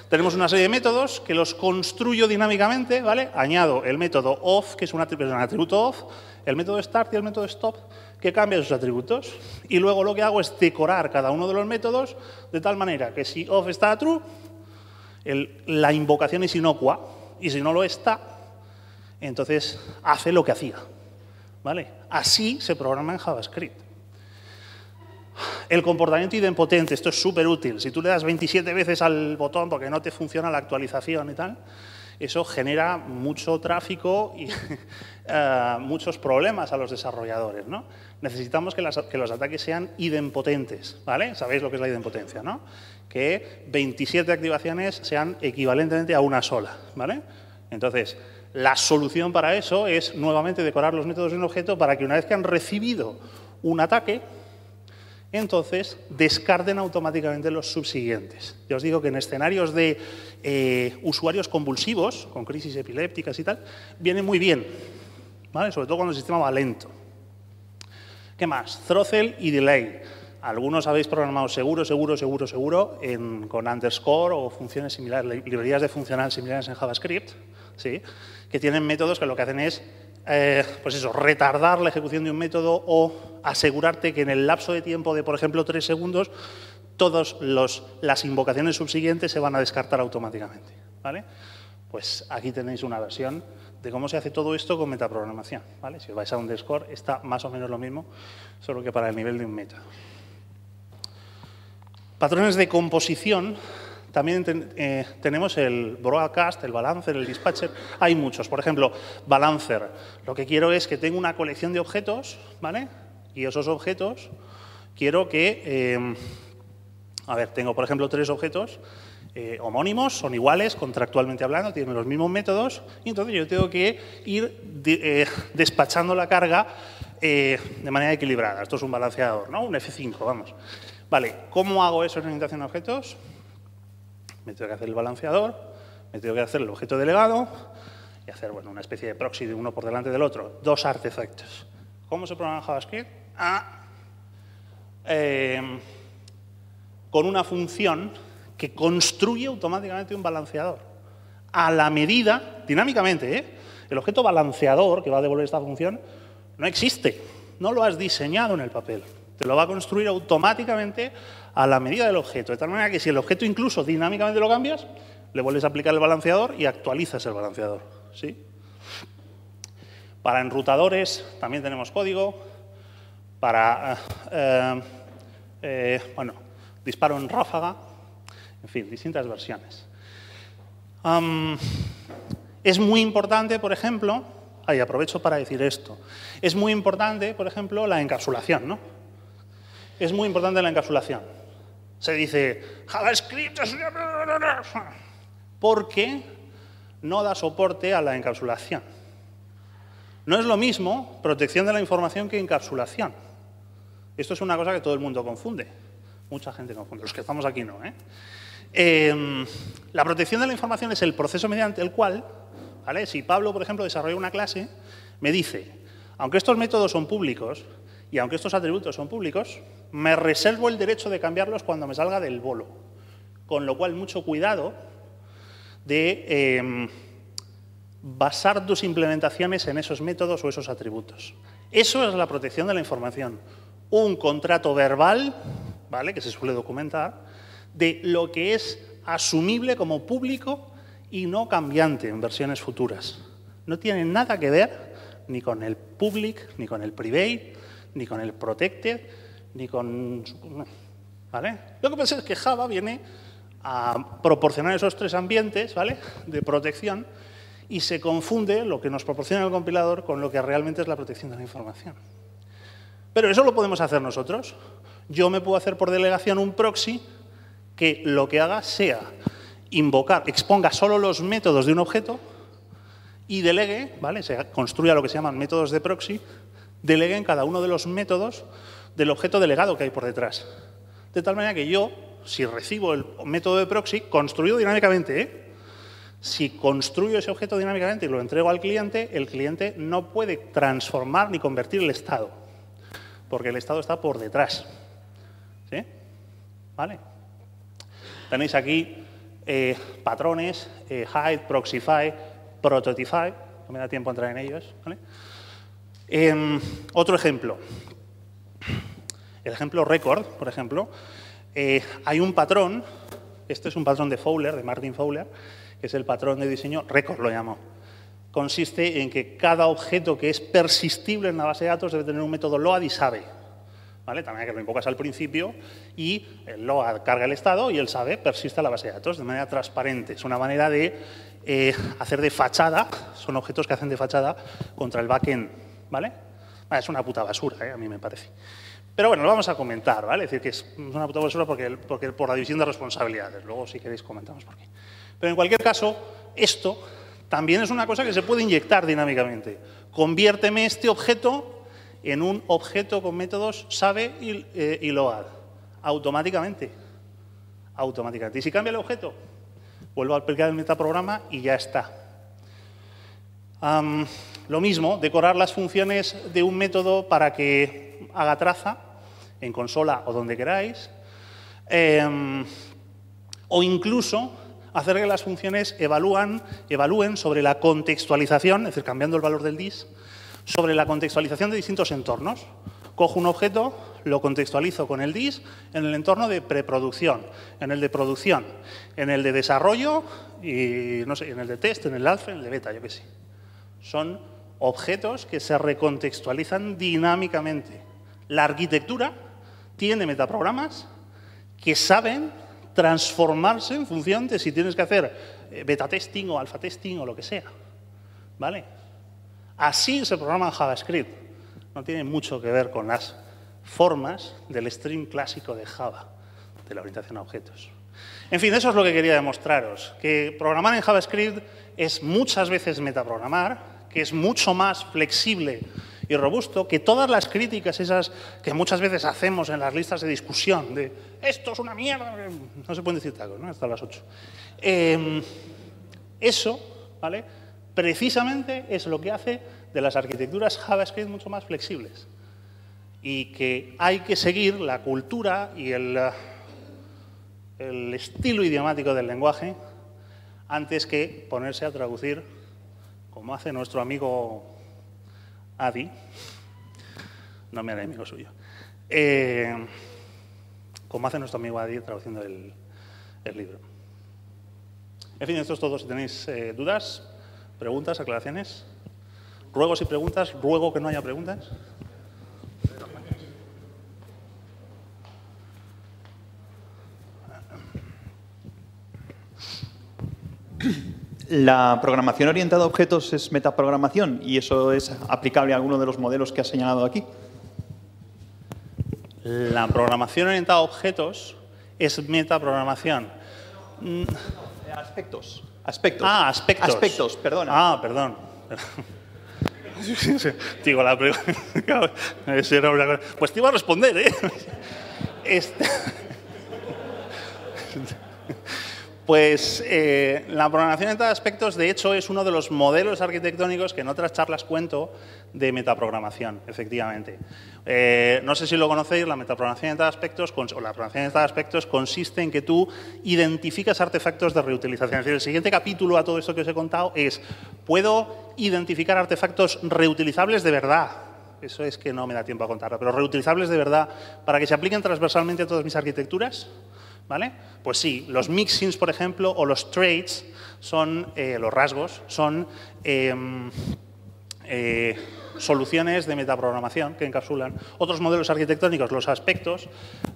Tenemos una serie de métodos que los construyo dinámicamente, ¿vale? Añado el método off, que es un atributo off, el método start y el método stop, que cambian sus atributos. Y luego lo que hago es decorar cada uno de los métodos de tal manera que si off está true, la invocación es inocua, y si no lo está, entonces hace lo que hacía, ¿vale? Así se programa en JavaScript. El comportamiento idempotente, esto es súper útil. Si tú le das 27 veces al botón porque no te funciona la actualización y tal, eso genera mucho tráfico y muchos problemas a los desarrolladores, ¿no? Necesitamos que los ataques sean idempotentes, ¿vale? Sabéis lo que es la idempotencia, ¿no? Que 27 activaciones sean equivalentemente a una sola, ¿vale? Entonces, La solución para eso es nuevamente decorar los métodos de un objeto para que una vez que han recibido un ataque, entonces descarten automáticamente los subsiguientes. Ya os digo que en escenarios de usuarios convulsivos, con crisis epilépticas y tal, viene muy bien, ¿vale? Sobre todo cuando el sistema va lento. ¿Qué más? Throttle y delay. Algunos habéis programado seguro con underscore o funciones similares, librerías de funcional similares en JavaScript, ¿sí? Que tienen métodos que lo que hacen es pues eso, retardar la ejecución de un método o asegurarte que en el lapso de tiempo de, por ejemplo, 3 segundos, todas las invocaciones subsiguientes se van a descartar automáticamente, ¿vale? Pues aquí tenéis una versión de cómo se hace todo esto con metaprogramación, ¿vale? Si os vais a underscore, está más o menos lo mismo, solo que para el nivel de un método. Patrones de composición. También tenemos el broadcast, el balancer, el dispatcher. Hay muchos. Por ejemplo, balancer. Lo que quiero es que tengo una colección de objetos, ¿vale? Y esos objetos quiero que... tengo, por ejemplo, 3 objetos homónimos, son iguales, contractualmente hablando, tienen los mismos métodos, y entonces yo tengo que ir despachando la carga de manera equilibrada. Esto es un balanceador, ¿no? Un F5, vamos. Vale, ¿cómo hago eso en orientación a objetos? Me tengo que hacer el balanceador, me tengo que hacer el objeto delegado y hacer, bueno, una especie de proxy de uno por delante del otro. 2 artefactos. ¿Cómo se programa en JavaScript? Con una función que construye automáticamente un balanceador. A la medida, dinámicamente, ¿eh? El objeto balanceador que va a devolver esta función no existe. No lo has diseñado en el papel. Te lo va a construir automáticamente a la medida del objeto. De tal manera que si el objeto incluso dinámicamente lo cambias, le vuelves a aplicar el balanceador y actualizas el balanceador, ¿sí? Para enrutadores también tenemos código. Para, disparo en ráfaga. En fin, distintas versiones. Es muy importante, por ejemplo, aprovecho para decir esto, es muy importante, por ejemplo, la encapsulación, ¿no? Es muy importante la encapsulación. Se dice, JavaScript es... porque no da soporte a la encapsulación. No es lo mismo protección de la información que encapsulación. Esto es una cosa que todo el mundo confunde. Mucha gente confunde. Los que estamos aquí no, ¿eh? La protección de la información es el proceso mediante el cual, ¿vale? Si Pablo, por ejemplo, desarrolla una clase, me dice, aunque estos métodos son públicos y aunque estos atributos son públicos, me reservo el derecho de cambiarlos cuando me salga del bolo. Con lo cual, mucho cuidado de basar tus implementaciones en esos métodos o esos atributos. Eso es la protección de la información. Un contrato verbal, ¿vale?, que se suele documentar, de lo que es asumible como público y no cambiante en versiones futuras. No tiene nada que ver ni con el public, ni con el private, ni con el protected, ni con... ¿vale? Lo que pasa es que Java viene a proporcionar esos 3 ambientes, ¿vale?, de protección, y se confunde lo que nos proporciona el compilador con lo que realmente es la protección de la información. Pero eso lo podemos hacer nosotros. Yo me puedo hacer por delegación un proxy que lo que haga sea invocar, exponga solo los métodos de un objeto y delegue, ¿vale?, se construya lo que se llaman métodos de proxy, delegue en cada uno de los métodos del objeto delegado que hay por detrás. De tal manera que yo, si recibo el método de proxy, construido dinámicamente, si construyo ese objeto dinámicamente y lo entrego al cliente, el cliente no puede transformar ni convertir el estado, porque el estado está por detrás. ¿Sí? ¿Vale? Tenéis aquí patrones, hide, proxify, prototify, no me da tiempo a entrar en ellos, ¿vale? Otro ejemplo. El ejemplo record, por ejemplo, hay un patrón, este es un patrón de Fowler, de Martin Fowler, que es el patrón de diseño, record lo llamo. Consiste en que cada objeto que es persistible en la base de datos debe tener un método load y sabe, ¿vale? También que lo invocas al principio y el load carga el estado y el sabe persiste a la base de datos de manera transparente. Es una manera de hacer de fachada, son objetos que hacen de fachada contra el backend, ¿vale? Es una puta basura, a mí me parece. Pero bueno, lo vamos a comentar, ¿vale? Es decir, que es una puta basura porque por la división de responsabilidades. Luego, si queréis, comentamos por qué. Pero en cualquier caso, esto también es una cosa que se puede inyectar dinámicamente. Conviérteme este objeto en un objeto con métodos sabe y load. Automáticamente. Automáticamente. Y si cambia el objeto, vuelvo a aplicar el metaprograma y ya está. Lo mismo, decorar las funciones de un método para que haga traza en consola o donde queráis. O incluso hacer que las funciones evalúen sobre la contextualización, es decir, cambiando el valor del dis, sobre la contextualización de distintos entornos. Cojo un objeto, lo contextualizo con el dis en el entorno de preproducción, en el de producción, en el de desarrollo y, no sé, en el de test, en el alfa, en el de beta, yo qué sé. Son objetos que se recontextualizan dinámicamente. La arquitectura tiene metaprogramas que saben transformarse en función de si tienes que hacer beta testing o alfa testing o lo que sea. ¿Vale? Así se programa en JavaScript. No tiene mucho que ver con las formas del stream clásico de Java, de la orientación a objetos. En fin, eso es lo que quería demostraros, que programar en JavaScript es muchas veces metaprogramar, que es mucho más flexible y robusto que todas las críticas esas que muchas veces hacemos en las listas de discusión, de esto es una mierda, no se pueden decir tacos, ¿no? Hasta las 8. Eso, ¿vale? Precisamente es lo que hace de las arquitecturas JavaScript mucho más flexibles. Y que hay que seguir la cultura y el estilo idiomático del lenguaje antes que ponerse a traducir, como hace nuestro amigo Adi, no me haré amigo suyo, como hace nuestro amigo Adi traduciendo el libro. En fin, esto es todo. Si tenéis dudas, preguntas, aclaraciones, ruegos y preguntas, ruego que no haya preguntas. ¿La programación orientada a objetos es metaprogramación y eso es aplicable a alguno de los modelos que has señalado aquí? La programación orientada a objetos es metaprogramación. Aspectos. Ah, aspectos. Aspectos, perdona. Ah, perdón. Digo, la pregunta. Pues te iba a responder, ¿eh? Pues la programación orientada a aspectos, de hecho, es uno de los modelos arquitectónicos que en otras charlas cuento de metaprogramación, efectivamente. No sé si lo conocéis, la metaprogramación orientada a aspectos, o la programación orientada a aspectos consiste en que tú identificas artefactos de reutilización. Es decir, el siguiente capítulo a todo esto que os he contado es, ¿puedo identificar artefactos reutilizables de verdad? Eso es que no me da tiempo a contarlo, pero reutilizables de verdad para que se apliquen transversalmente a todas mis arquitecturas. ¿Vale? Pues sí, los mixins, por ejemplo, o los traits, son, los rasgos, son soluciones de metaprogramación que encapsulan otros modelos arquitectónicos, los aspectos,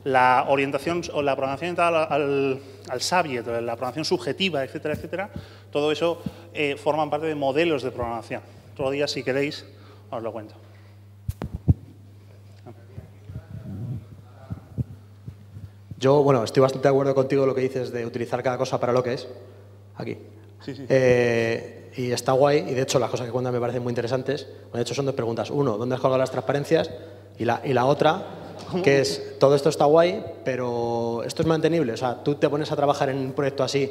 la orientación o la programación orientada al subject, la programación subjetiva, etcétera, etcétera. Todo eso forman parte de modelos de programación. Otro día, si queréis, os lo cuento. Yo, bueno, estoy bastante de acuerdo contigo en lo que dices de utilizar cada cosa para lo que es. Aquí. Sí, sí. Y está guay, y de hecho las cosas que cuentan me parecen muy interesantes. De hecho son dos preguntas. Uno, ¿dónde has colgado las transparencias? Y la otra, que es, todo esto está guay, pero esto es mantenible. O sea, tú te pones a trabajar en un proyecto así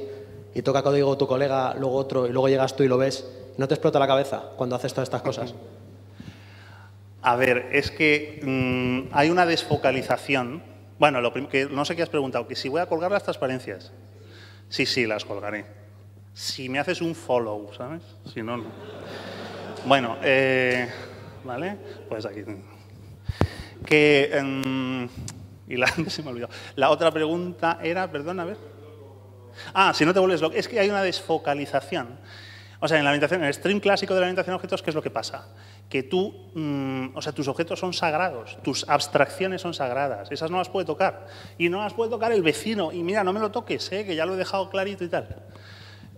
y toca código tu colega, luego otro, y luego llegas tú y lo ves. ¿Y no te explota la cabeza cuando haces todas estas cosas? A ver, es que hay una desfocalización. Bueno, que no sé qué has preguntado, que si voy a colgar las transparencias. Sí, las colgaré. Si me haces un follow, ¿sabes? Si no, no. Bueno, ¿vale? Pues aquí. Y se me olvidó. La otra pregunta era, perdón, a ver. Ah, si no te vuelves loco. Es que hay una desfocalización. O sea, en el stream clásico de la orientación a objetos, ¿qué es lo que pasa? Que tú, o sea, tus objetos son sagrados, tus abstracciones son sagradas, esas no las puede tocar. Y no las puede tocar el vecino. Y mira, no me lo toques, que ya lo he dejado clarito y tal.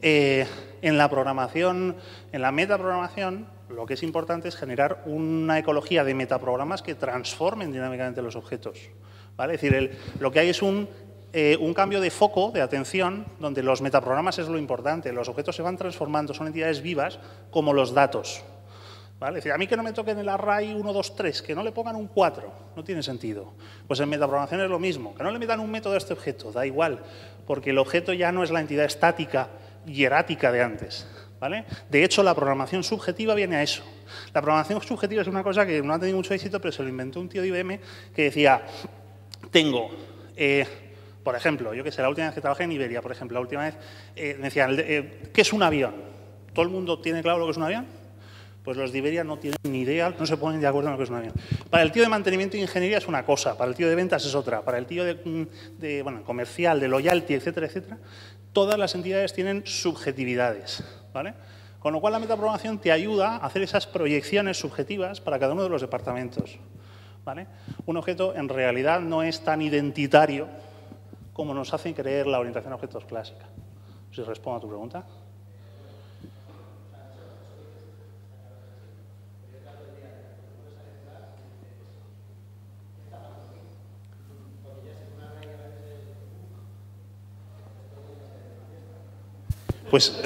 En la programación, en la metaprogramación, lo que es importante es generar una ecología de metaprogramas que transformen dinámicamente los objetos. ¿Vale? Es decir, lo que hay es un un cambio de foco, de atención, donde los metaprogramas es lo importante. Los objetos se van transformando, son entidades vivas como los datos. ¿Vale? Es decir, a mí que no me toquen el array 1, 2, 3, que no le pongan un 4, no tiene sentido. Pues en metaprogramación es lo mismo, que no le metan un método a este objeto, da igual, porque el objeto ya no es la entidad estática y erática de antes. ¿Vale? De hecho, la programación subjetiva viene a eso. La programación subjetiva es una cosa que no ha tenido mucho éxito, pero se lo inventó un tío de IBM que decía, tengo, por ejemplo, yo que sé, la última vez que trabajé en Iberia, por ejemplo, la última vez, me decían, ¿qué es un avión? ¿Todo el mundo tiene claro lo que es un avión? Pues los de Iberia no tienen ni idea, no se ponen de acuerdo en lo que es un avión. Para el tío de mantenimiento e ingeniería es una cosa, para el tío de ventas es otra, para el tío de comercial, de loyalty, etcétera, etcétera, todas las entidades tienen subjetividades, ¿vale? Con lo cual la metaprogramación te ayuda a hacer esas proyecciones subjetivas para cada uno de los departamentos, ¿vale? Un objeto en realidad no es tan identitario como nos hacen creer la orientación a objetos clásica. Si respondo a tu pregunta. Pues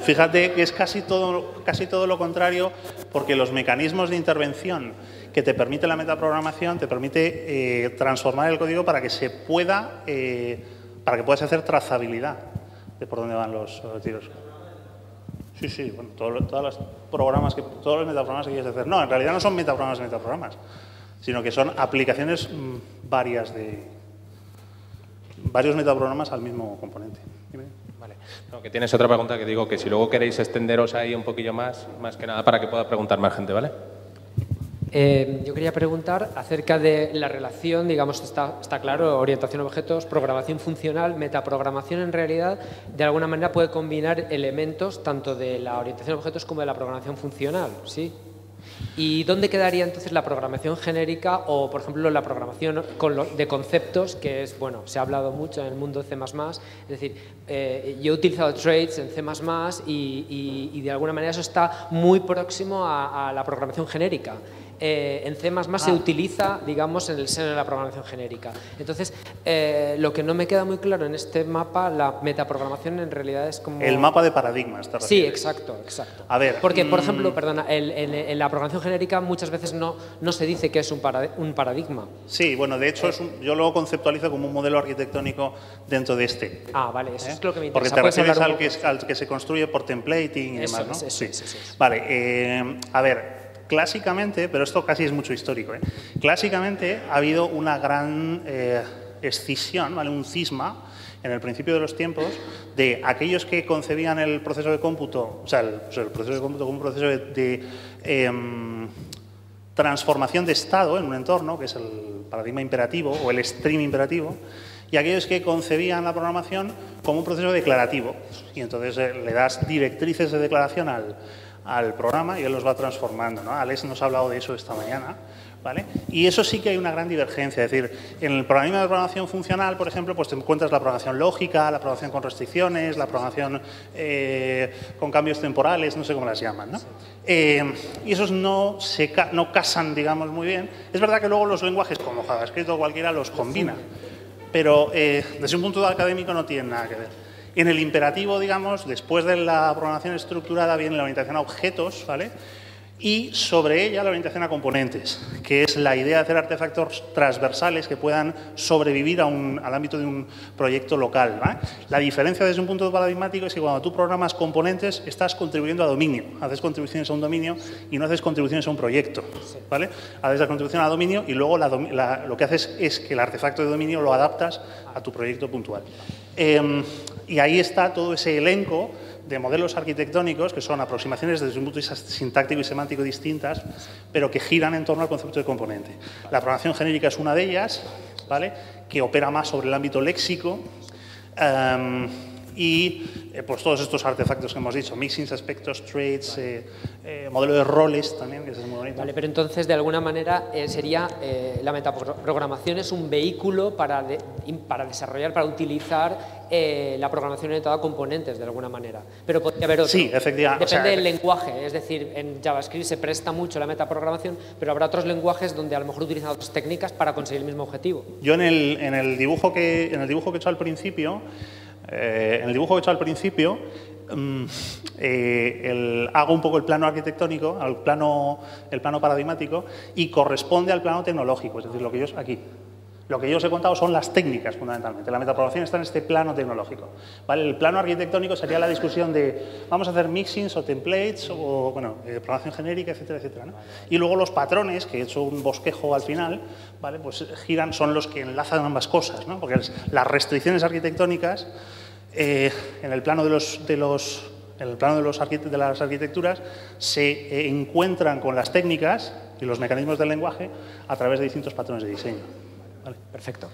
fíjate que es casi todo lo contrario, porque los mecanismos de intervención que te permite la metaprogramación te permite transformar el código para que se pueda, para que puedas hacer trazabilidad de por dónde van los tiros. Sí, bueno, todos los metaprogramas que quieres hacer. No, en realidad no son metaprogramas, sino que son aplicaciones varias de varios metaprogramas al mismo componente. Dime. Vale. No, que tienes otra pregunta que digo que si luego queréis extenderos ahí un poquillo más que nada para que pueda preguntar más gente, ¿vale? Yo quería preguntar acerca de la relación, digamos, está claro, orientación a objetos, programación funcional, metaprogramación en realidad, de alguna manera puede combinar elementos tanto de la orientación a objetos como de la programación funcional, ¿sí? ¿Y dónde quedaría entonces la programación genérica o, por ejemplo, la programación de conceptos, que es, bueno, se ha hablado mucho en el mundo de C++, es decir, yo he utilizado traits en C++ y de alguna manera eso está muy próximo a la programación genérica. En C++ se utiliza, digamos, en el seno de la programación genérica. Entonces, lo que no me queda muy claro en este mapa, la metaprogramación en realidad es como... El mapa de paradigmas, ¿te refieres? Sí, exacto. A ver, porque, por ejemplo, perdona, en la programación genérica muchas veces no se dice que es un paradigma. Sí, bueno, de hecho yo lo conceptualizo como un modelo arquitectónico dentro de este. Ah, vale, eso es lo que me interesa. Porque te refieres al que se construye por templating y demás, ¿no? Sí. Vale, a ver... Clásicamente, pero esto casi es mucho histórico, clásicamente ha habido una gran escisión, ¿vale? Un cisma en el principio de los tiempos de aquellos que concebían el proceso de cómputo, o sea, el proceso de cómputo como un proceso de transformación de estado en un entorno, que es el paradigma imperativo o el stream imperativo, y aquellos que concebían la programación como un proceso declarativo. Y entonces le das directrices de declaración al programa y él los va transformando, ¿no? Alex nos ha hablado de eso esta mañana, ¿vale? Y eso sí que hay una gran divergencia, es decir, en el paradigma de programación funcional, por ejemplo, pues te encuentras la programación lógica, la programación con restricciones, la programación con cambios temporales, no sé cómo las llaman, ¿no? Y esos no casan, digamos, muy bien. Es verdad que luego los lenguajes como JavaScript o cualquiera los combina, pero desde un punto académico no tienen nada que ver. En el imperativo, digamos, después de la programación estructurada viene la orientación a objetos, ¿vale? Y sobre ella la orientación a componentes, que es la idea de hacer artefactos transversales que puedan sobrevivir al ámbito de un proyecto local, ¿vale? La diferencia desde un punto paradigmático es que cuando tú programas componentes estás contribuyendo a dominio, haces contribuciones a un dominio y no haces contribuciones a un proyecto, ¿vale? Haces la contribución a dominio y luego lo que haces es que el artefacto de dominio lo adaptas a tu proyecto puntual. Y ahí está todo ese elenco de modelos arquitectónicos que son aproximaciones desde un punto de vista sintáctico y semántico distintas, pero que giran en torno al concepto de componente. La programación genérica es una de ellas, ¿vale? Que opera más sobre el ámbito léxico y pues todos estos artefactos que hemos dicho, mixins, aspectos, traits, modelo de roles también, que es muy bonito. Vale, pero entonces de alguna manera sería la metaprogramación es un vehículo para para desarrollar, para utilizar la programación orientada a componentes de alguna manera. Pero podría haber otro. Sí, efectivamente. Depende del lenguaje, es decir, en JavaScript se presta mucho la metaprogramación, pero habrá otros lenguajes donde a lo mejor utilizan otras técnicas para conseguir el mismo objetivo. Yo en el dibujo que he hecho al principio, hago un poco el plano arquitectónico, el plano paradigmático, y corresponde al plano tecnológico, es decir, lo que yo os he contado son las técnicas, fundamentalmente. La metaprogramación está en este plano tecnológico, ¿vale? El plano arquitectónico sería la discusión de vamos a hacer mixins o templates o, bueno, programación genérica, etcétera, etcétera, ¿no? Y luego los patrones, que he hecho un bosquejo al final, ¿vale? Pues son los que enlazan ambas cosas, ¿no? Porque las restricciones arquitectónicas en el plano de las arquitecturas se encuentran con las técnicas y los mecanismos del lenguaje a través de distintos patrones de diseño. ¿Vale? Perfecto.